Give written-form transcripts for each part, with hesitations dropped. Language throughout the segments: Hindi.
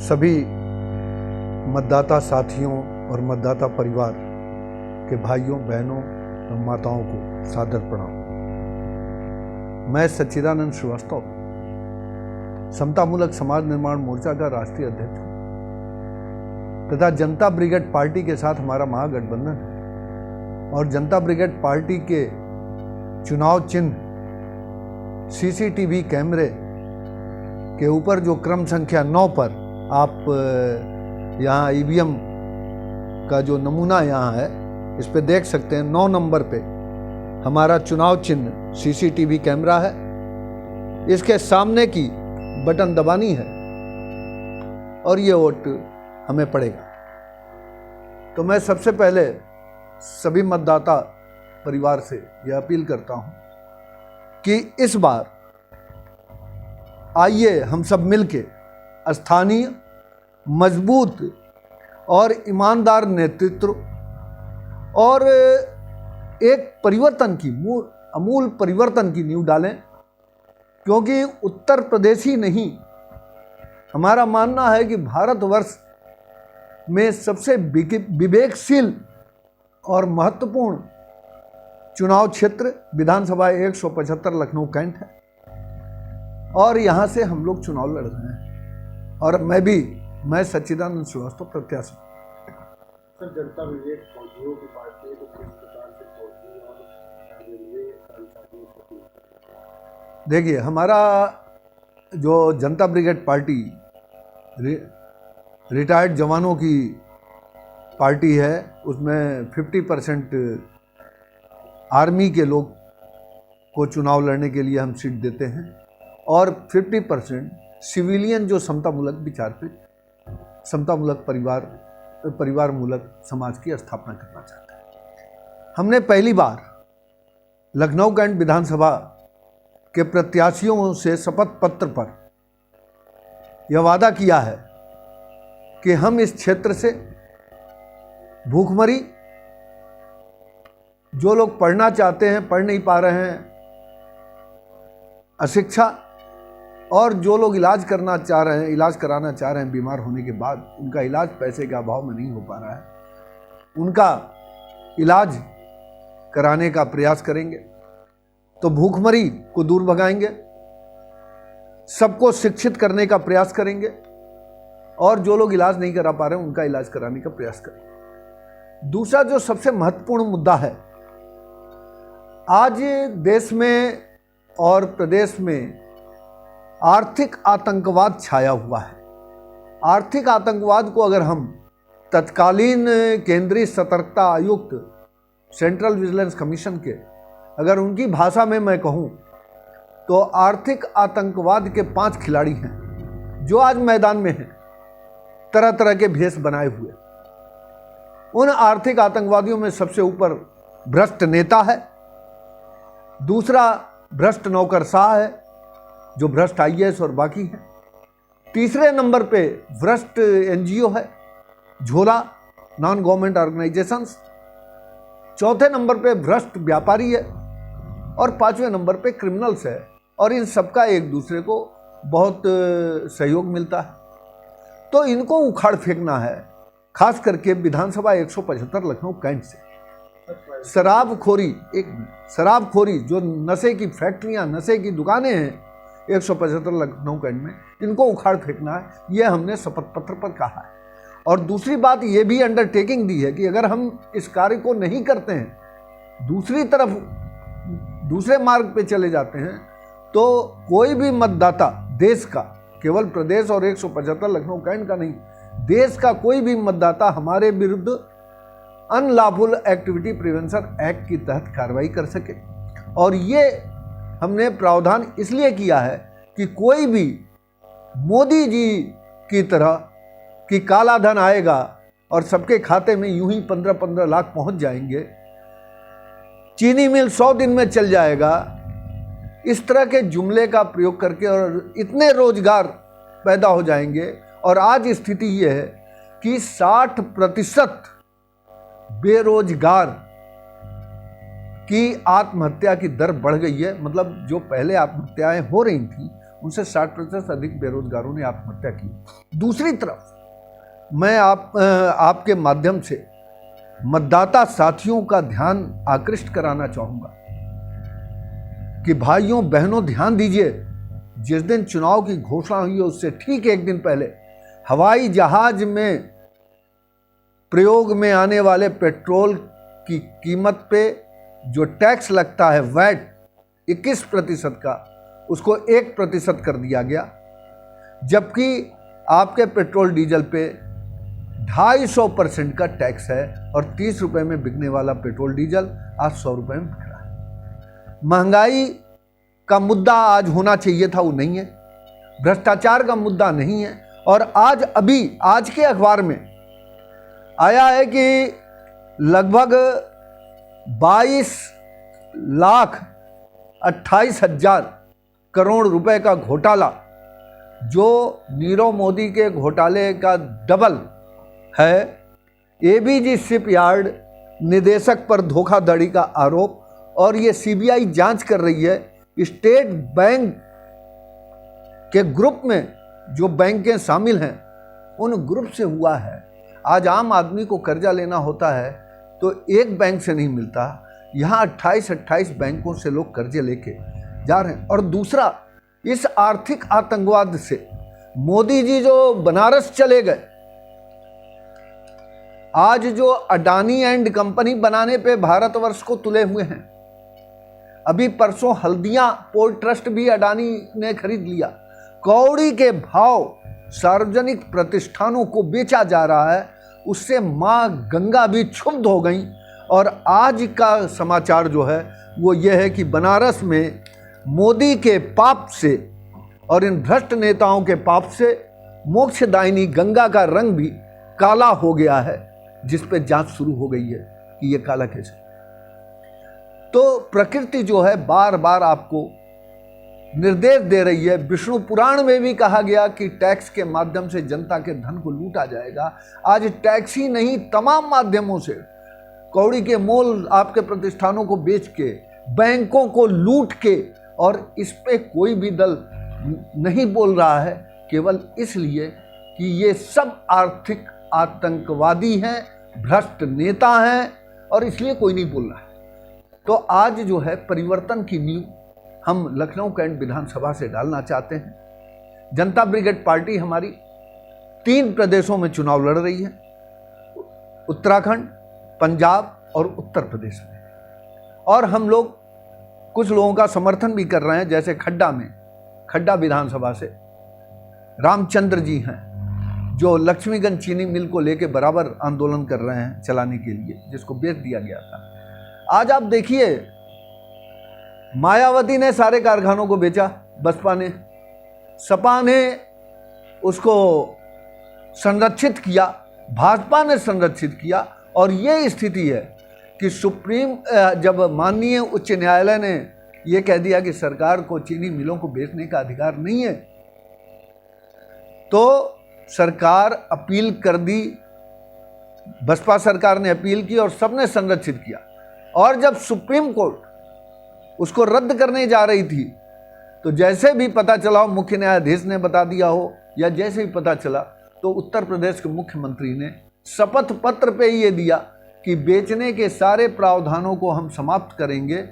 सभी मतदाता साथियों और मतदाता परिवार के भाइयों बहनों और माताओं को सादर प्रणाम। मैं सच्चिदानंद श्रीवास्तव समतामूलक समाज निर्माण मोर्चा का राष्ट्रीय अध्यक्ष हूँ तथा जनता ब्रिगेड पार्टी के साथ हमारा महागठबंधन है और जनता ब्रिगेड पार्टी के चुनाव चिन्ह सीसीटीवी कैमरे के ऊपर जो क्रम संख्या 9 पर आप यहाँ ईवीएम का जो नमूना यहाँ है इस पे देख सकते हैं। 9 नंबर पे हमारा चुनाव चिन्ह सीसीटीवी कैमरा है। इसके सामने की बटन दबानी है और ये वोट हमें पड़ेगा। तो मैं सबसे पहले सभी मतदाता परिवार से यह अपील करता हूँ कि इस बार आइए हम सब मिलके स्थानीय मजबूत और ईमानदार नेतृत्व और एक परिवर्तन की अमूल परिवर्तन की नींव डालें, क्योंकि उत्तर प्रदेश ही नहीं, हमारा मानना है कि भारतवर्ष में सबसे विवेकशील और महत्वपूर्ण चुनाव क्षेत्र विधानसभा 175 लखनऊ कैंट है और यहाँ से हम लोग चुनाव लड़ रहे हैं और मैं सच्चिदानंद श्रीवास्तव प्रत्याशी। सर, जनता ब्रिगेड फौजियों की पार्टी है तो किस प्रकार से फौजी और रेलवे कर्मचारियों को? देखिए, हमारा जो जनता ब्रिगेड पार्टी रिटायर्ड जवानों की पार्टी है, उसमें 50% आर्मी के लोग को चुनाव लड़ने के लिए हम सीट देते हैं और 50% सिविलियन जो समतामूलक विचार पे समतामूलक परिवार मूलक समाज की स्थापना करना चाहते हैं। हमने पहली बार लखनऊ कैंट विधानसभा के प्रत्याशियों से शपथ पत्र पर यह वादा किया है कि हम इस क्षेत्र से भूखमरी, जो लोग पढ़ना चाहते हैं पढ़ नहीं पा रहे हैं, अशिक्षा, और जो लोग इलाज कराना चाह रहे हैं बीमार होने के बाद, उनका इलाज पैसे के अभाव में नहीं हो पा रहा है, उनका इलाज कराने का प्रयास करेंगे। तो भूखमरी को दूर भगाएंगे, सबको शिक्षित करने का प्रयास करेंगे और जो लोग इलाज नहीं करा पा रहे हैं उनका इलाज कराने का प्रयास करेंगे। दूसरा जो सबसे महत्वपूर्ण मुद्दा है, आज देश में और प्रदेश में आर्थिक आतंकवाद छाया हुआ है। आर्थिक आतंकवाद को अगर हम तत्कालीन केंद्रीय सतर्कता आयुक्त सेंट्रल विजिलेंस कमीशन के अगर उनकी भाषा में मैं कहूं तो आर्थिक आतंकवाद के 5 खिलाड़ी हैं जो आज मैदान में हैं, तरह तरह के भेष बनाए हुए। उन आर्थिक आतंकवादियों में सबसे ऊपर भ्रष्ट नेता है, दूसरा भ्रष्ट नौकरशाह है जो भ्रष्ट आईएएस और बाकी है, तीसरे नंबर पे भ्रष्ट एनजीओ है, झोला नॉन गवर्नमेंट ऑर्गेनाइजेशंस, चौथे नंबर पे भ्रष्ट व्यापारी है और 5वें नंबर पे क्रिमिनल्स है। और इन सबका एक दूसरे को बहुत सहयोग मिलता है। तो इनको उखाड़ फेंकना है, खास करके विधानसभा 175 लखनऊ कैंट से। शराबखोरी जो नशे की फैक्ट्रियां, नशे की दुकानें हैं 175 लखनऊ कैंट में, इनको उखाड़ फेंकना है, यह हमने शपथ पत्र पर कहा है। और दूसरी बात ये भी अंडरटेकिंग दी है कि अगर हम इस कार्य को नहीं करते हैं, दूसरी तरफ दूसरे मार्ग पे चले जाते हैं, तो कोई भी मतदाता देश का, केवल प्रदेश और 175 लखनऊ कैंट का नहीं, देश का कोई भी मतदाता हमारे विरुद्ध अनलॉफुल एक्टिविटी प्रिवेंशन एक्ट के तहत कार्रवाई कर सके। और ये हमने प्रावधान इसलिए किया है कि कोई भी मोदी जी की तरह कि काला धन आएगा और सबके खाते में यूं ही 15-15 लाख पहुंच जाएंगे, चीनी मिल 100 दिन में चल जाएगा, इस तरह के जुमले का प्रयोग करके और इतने रोजगार पैदा हो जाएंगे। और आज स्थिति ये है कि 60% बेरोजगार की आत्महत्या की दर बढ़ गई है। मतलब जो पहले आत्महत्याएं हो रही थी उनसे 60% अधिक बेरोजगारों ने आत्महत्या की। दूसरी तरफ मैं आपके माध्यम से मतदाता साथियों का ध्यान आकृष्ट कराना चाहूंगा कि भाइयों बहनों ध्यान दीजिए, जिस दिन चुनाव की घोषणा हुई है उससे ठीक एक दिन पहले हवाई जहाज में प्रयोग में आने वाले पेट्रोल की कीमत पे जो टैक्स लगता है वैट 21% का, उसको 1% कर दिया गया, जबकि आपके पेट्रोल डीजल पे 250% का टैक्स है और 30 रुपए में बिकने वाला पेट्रोल डीजल आज 100 रुपए में बिक रहा है। महंगाई का मुद्दा आज होना चाहिए था, वो नहीं है। भ्रष्टाचार का मुद्दा नहीं है। और आज के अखबार में आया है कि लगभग 22,28,000 करोड़ रुपए का घोटाला, जो नीरव मोदी के घोटाले का डबल है। एबीजी शिपयार्ड निदेशक पर धोखाधड़ी का आरोप, और ये सीबीआई जांच कर रही है। स्टेट बैंक के ग्रुप में जो बैंकें शामिल हैं उन ग्रुप से हुआ है। आज आम आदमी को कर्जा लेना होता है तो एक बैंक से नहीं मिलता, यहाँ 28 बैंकों से लोग कर्जे लेके जा रहे हैं। और दूसरा, इस आर्थिक आतंकवाद से मोदी जी जो बनारस चले गए, आज जो अडानी एंड कंपनी बनाने पे भारतवर्ष को तुले हुए हैं, अभी परसों हल्दिया पोर्ट ट्रस्ट भी अडानी ने खरीद लिया, कौड़ी के भाव सार्वजनिक प्रतिष्ठानों को बेचा जा रहा है, उससे मां गंगा भी क्षुब्ध हो गई। और आज का समाचार जो है वो ये है कि बनारस में मोदी के पाप से और इन भ्रष्ट नेताओं के पाप से मोक्षदायिनी गंगा का रंग भी काला हो गया है, जिस पे जांच शुरू हो गई है कि ये काला कैसे। तो प्रकृति जो है बार बार आपको निर्देश दे रही है। विष्णु पुराण में भी कहा गया कि टैक्स के माध्यम से जनता के धन को लूटा जाएगा। आज टैक्स ही नहीं, तमाम माध्यमों से कौड़ी के मोल आपके प्रतिष्ठानों को बेच के, बैंकों को लूट के, और इस पे कोई भी दल नहीं बोल रहा है, केवल इसलिए कि ये सब आर्थिक आतंकवादी हैं, भ्रष्ट नेता हैं, और इसलिए कोई नहीं बोल रहा है। तो आज जो है परिवर्तन की नींव हम लखनऊ कैंट विधानसभा से डालना चाहते हैं। जनता ब्रिगेड पार्टी हमारी 3 प्रदेशों में चुनाव लड़ रही है, उत्तराखंड, पंजाब और उत्तर प्रदेश में। और हम लोग कुछ लोगों का समर्थन भी कर रहे हैं, जैसे खड्डा विधानसभा से रामचंद्र जी हैं, जो लक्ष्मीगंज चीनी मिल को लेकर बराबर आंदोलन कर रहे हैं चलाने के लिए, जिसको बेच दिया गया था। आज आप देखिए, मायावती ने सारे कारखानों को बेचा, बसपा ने, सपा ने उसको संरक्षित किया, भाजपा ने संरक्षित किया। और ये स्थिति है कि जब माननीय उच्च न्यायालय ने यह कह दिया कि सरकार को चीनी मिलों को बेचने का अधिकार नहीं है, तो सरकार अपील कर दी, बसपा सरकार ने अपील की और सबने संरक्षित किया। और जब सुप्रीम कोर्ट उसको रद्द करने जा रही थी, तो जैसे भी पता चला हो, मुख्य न्यायाधीश ने बता दिया हो या जैसे भी पता चला, तो उत्तर प्रदेश के मुख्यमंत्री ने शपथ पत्र पे ये दिया कि बेचने के सारे प्रावधानों को हम समाप्त करेंगे,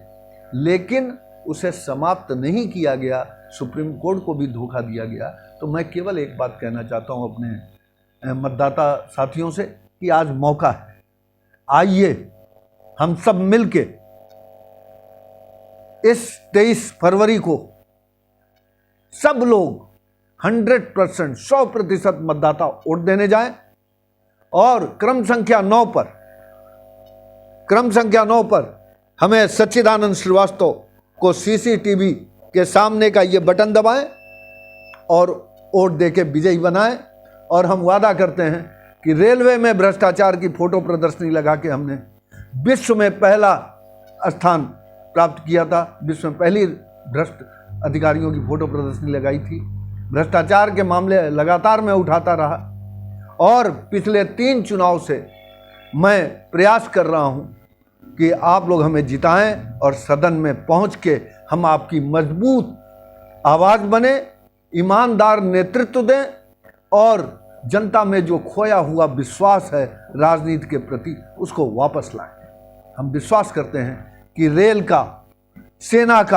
लेकिन उसे समाप्त नहीं किया गया, सुप्रीम कोर्ट को भी धोखा दिया गया। तो मैं केवल एक बात कहना चाहता हूं अपने मतदाता साथियों से कि आज मौका है, आइए हम सब मिलके इस 23 फरवरी को सब लोग 100%, 100% मतदाता वोट देने जाएं। और क्रम संख्या 9 पर हमें सच्चिदानंद श्रीवास्तव को सीसीटीवी के सामने का ये बटन दबाएं और वोट देके विजयी बनाएं। और हम वादा करते हैं कि रेलवे में भ्रष्टाचार की फोटो प्रदर्शनी लगा के हमने विश्व में पहला स्थान प्राप्त किया था, विश्व में पहली भ्रष्ट अधिकारियों की फोटो प्रदर्शनी लगाई थी। भ्रष्टाचार के मामले लगातार मैं उठाता रहा और पिछले 3 चुनाव से मैं प्रयास कर रहा हूं कि आप लोग हमें जिताएं और सदन में पहुंच के हम आपकी मजबूत आवाज़ बने ईमानदार नेतृत्व दें और जनता में जो खोया हुआ विश्वास है राजनीति के प्रति उसको वापस लाएं। हम विश्वास करते हैं कि रेल का, सेना का